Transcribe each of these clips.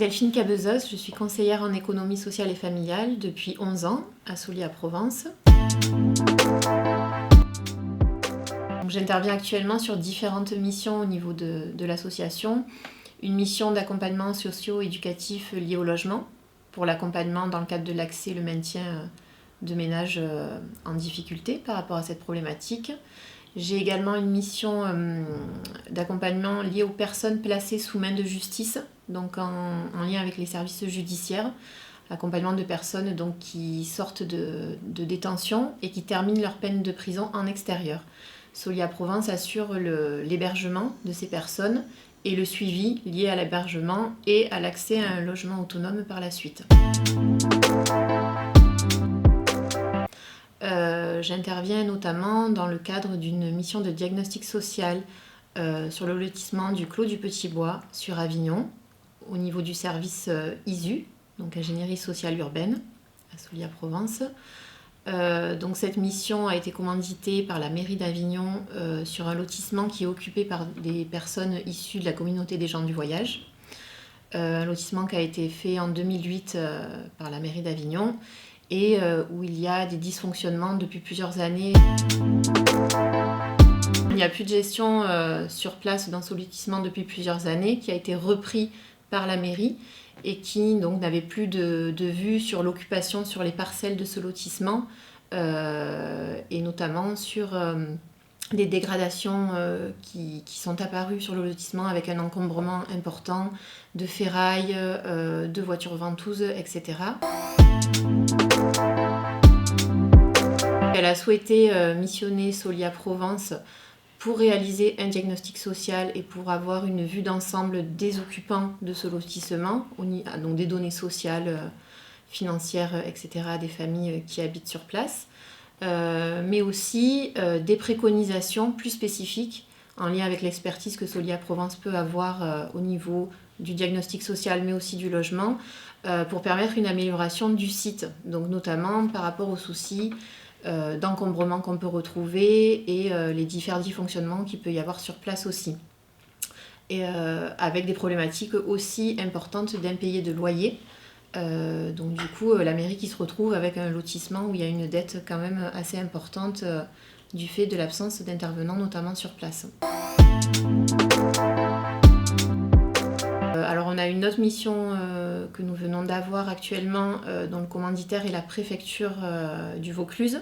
Delphine Cabezos, je suis conseillère en économie sociale et familiale depuis 11 ans à Soulier-à-Provence. J'interviens actuellement sur différentes missions au niveau de l'association. Une mission d'accompagnement socio-éducatif liée au logement, pour l'accompagnement dans le cadre de l'accès et le maintien de ménages en difficulté par rapport à cette problématique. J'ai également une mission d'accompagnement liée aux personnes placées sous main de justice, donc en lien avec les services judiciaires. Accompagnement de personnes donc, qui sortent de détention et qui terminent leur peine de prison en extérieur. Soulier-à-Provence assure l'hébergement de ces personnes et le suivi lié à l'hébergement et à l'accès à un logement autonome par la suite. J'interviens notamment dans le cadre d'une mission de diagnostic social sur le lotissement du Clos du Petit Bois sur Avignon, au niveau du service ISU, donc Ingénierie sociale urbaine, à Soulier-à-Provence. Donc cette mission a été commanditée par la mairie d'Avignon sur un lotissement qui est occupé par des personnes issues de la communauté des gens du voyage. Un lotissement qui a été fait en 2008 par la mairie d'Avignon et où il y a des dysfonctionnements depuis plusieurs années. Il n'y a plus de gestion sur place dans ce lotissement depuis plusieurs années, qui a été repris par la mairie et qui donc n'avait plus de vue sur l'occupation sur les parcelles de ce lotissement et notamment sur des dégradations qui sont apparues sur le lotissement avec un encombrement important de ferraille, de voitures ventouses, etc. Elle a souhaité missionner Soulier-à-Provence pour réaliser un diagnostic social et pour avoir une vue d'ensemble des occupants de ce lotissement, donc des données sociales, financières, etc., des familles qui habitent sur place, mais aussi des préconisations plus spécifiques en lien avec l'expertise que Soulier-à-Provence peut avoir au niveau du diagnostic social, mais aussi du logement, pour permettre une amélioration du site, donc notamment par rapport aux soucis d'encombrement qu'on peut retrouver et les différents dysfonctionnements qu'il peut y avoir sur place aussi. Et avec des problématiques aussi importantes d'impayés de loyer. Donc du coup, la mairie qui se retrouve avec un lotissement où il y a une dette quand même assez importante du fait de l'absence d'intervenants, notamment sur place. Alors on a une autre mission que nous venons d'avoir actuellement dont le commanditaire est la préfecture du Vaucluse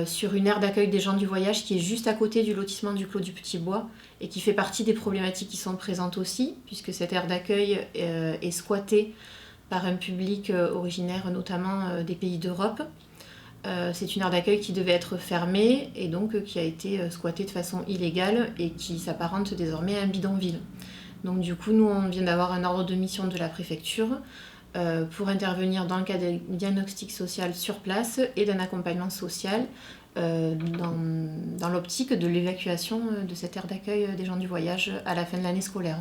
sur une aire d'accueil des gens du voyage qui est juste à côté du lotissement du Clos du Petit Bois et qui fait partie des problématiques qui sont présentes aussi puisque cette aire d'accueil est squattée par un public originaire notamment des pays d'Europe. C'est une aire d'accueil qui devait être fermée et donc qui a été squattée de façon illégale et qui s'apparente désormais à un bidonville. Donc du coup, nous, on vient d'avoir un ordre de mission de la préfecture pour intervenir dans le cadre d'un diagnostic social sur place et d'un accompagnement social dans l'optique de l'évacuation de cette aire d'accueil des gens du voyage à la fin de l'année scolaire.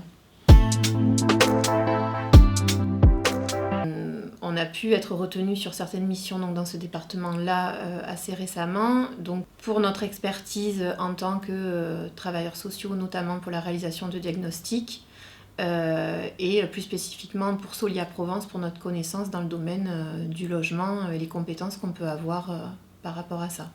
On a pu être retenu sur certaines missions donc dans ce département-là assez récemment. Donc pour notre expertise en tant que travailleurs sociaux, notamment pour la réalisation de diagnostics, et plus spécifiquement pour Soulier-à-Provence, pour notre connaissance dans le domaine du logement et les compétences qu'on peut avoir par rapport à ça.